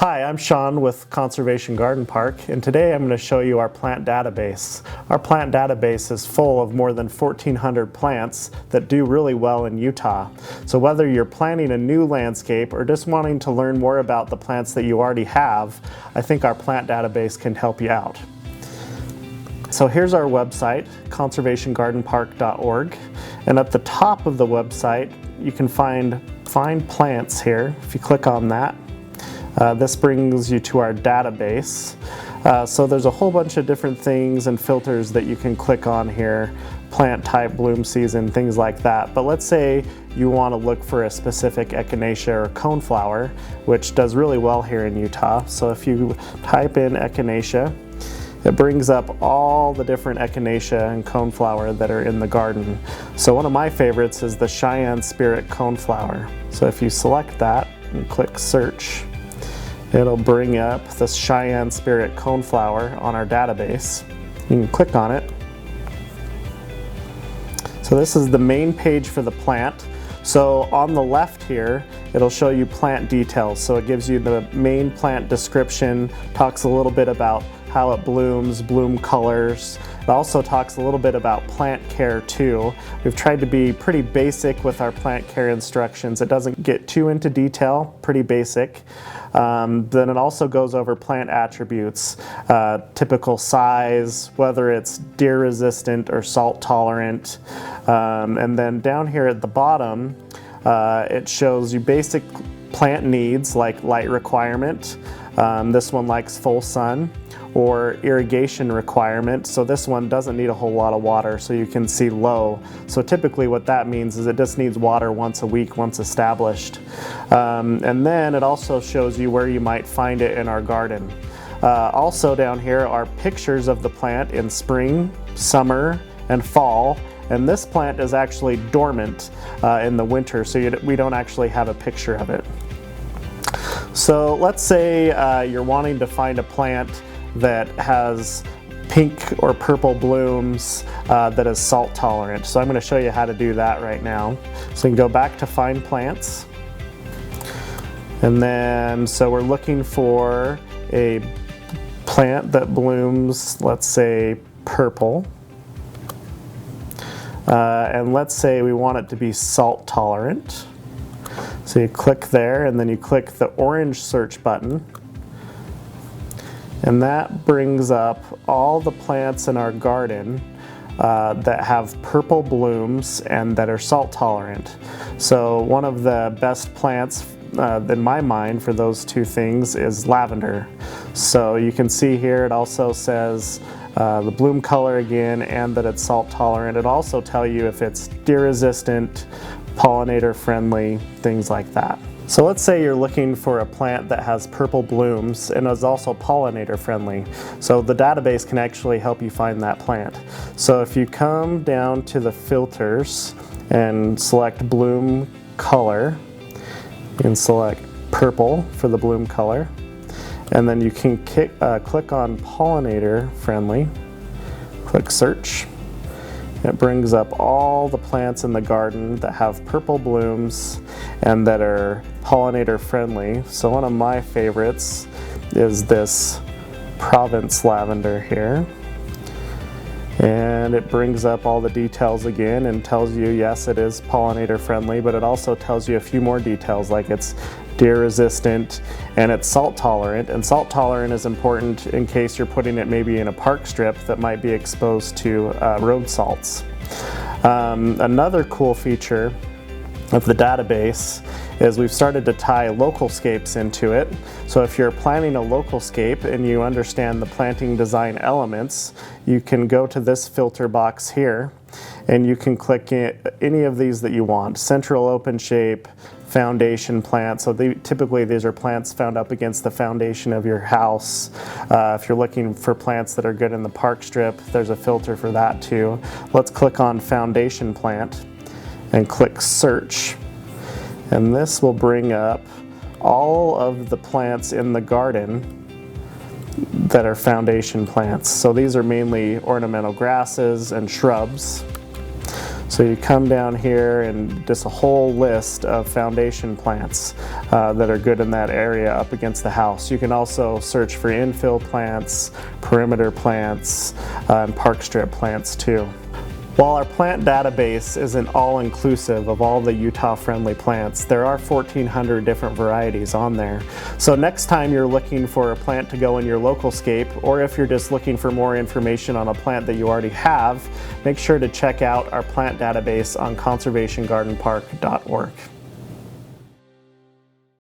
Hi, I'm Sean with Conservation Garden Park, and today I'm going to show you our plant database. Our plant database is full of more than 1,400 plants that do really well in Utah. So whether you're planting a new landscape or just wanting to learn more about the plants that you already have, I think our plant database can help you out. So here's our website, conservationgardenpark.org, and at the top of the website you can find plants here. If you click on that, this brings you to our database. So there's a whole bunch of different things and filters that you can click on here, plant type, bloom season, things like that. But let's say you want to look for a specific echinacea or coneflower, which does really well here in Utah. So if you type in echinacea, it brings up all the different echinacea and coneflower that are in the garden. So one of my favorites is the Cheyenne Spirit coneflower. So if you select that and click search, it'll bring up this Cheyenne Spirit coneflower on our database. You can click on it. So this is the main page for the plant. So on the left here, it'll show you plant details. So it gives you the main plant description, talks a little bit about how it blooms, bloom colors. It also talks a little bit about plant care too. We've tried to be pretty basic with our plant care instructions. It doesn't get too into detail, pretty basic. Then it also goes over plant attributes, typical size, whether it's deer resistant or salt tolerant. And then down here at the bottom, it shows you basic plant needs like light requirement. This one likes full sun, or irrigation requirement. So this one doesn't need a whole lot of water, so you can see low. So typically what that means is it just needs water once a week, once established. And then it also shows you where you might find it in our garden. Also down here are pictures of the plant in spring, summer, and fall. And this plant is actually dormant in the winter, so we don't actually have a picture of it. So let's say you're wanting to find a plant that has pink or purple blooms that is salt tolerant. So I'm going to show you how to do that right now. So you can go back to find plants. And then, so we're looking for a plant that blooms, let's say purple. And let's say we want it to be salt tolerant. So you click there and then you click the orange search button. And that brings up all the plants in our garden that have purple blooms and that are salt tolerant. So one of the best plants in my mind for those two things is lavender. So you can see here it also says the bloom color again and that it's salt tolerant. It also tells you if it's deer resistant, pollinator friendly, things like that. So let's say you're looking for a plant that has purple blooms and is also pollinator friendly. So the database can actually help you find that plant. So if you come down to the filters and select bloom color, you can select purple for the bloom color, and then you can click on pollinator friendly, click search. It brings up all the plants in the garden that have purple blooms and that are pollinator friendly. So one of my favorites is this Provence lavender here. And it brings up all the details again and tells you, yes, it is pollinator friendly, but it also tells you a few more details like it's deer resistant and it's salt tolerant. And salt tolerant is important in case you're putting it maybe in a park strip that might be exposed to road salts. Another cool feature of the database is we've started to tie local scapes into it. So if you're planting a local scape and you understand the planting design elements, you can go to this filter box here and you can click any of these that you want. Central open shape, foundation plant. So typically these are plants found up against the foundation of your house. If you're looking for plants that are good in the park strip, there's a filter for that too. Let's click on foundation plant and click search. And this will bring up all of the plants in the garden that are foundation plants. So these are mainly ornamental grasses and shrubs. So you come down here and just a whole list of foundation plants that are good in that area up against the house. You can also search for infill plants, perimeter plants, and park strip plants too. While our plant database isn't all-inclusive of all the Utah-friendly plants, there are 1,400 different varieties on there. So next time you're looking for a plant to go in your local scape, or if you're just looking for more information on a plant that you already have, make sure to check out our plant database on conservationgardenpark.org.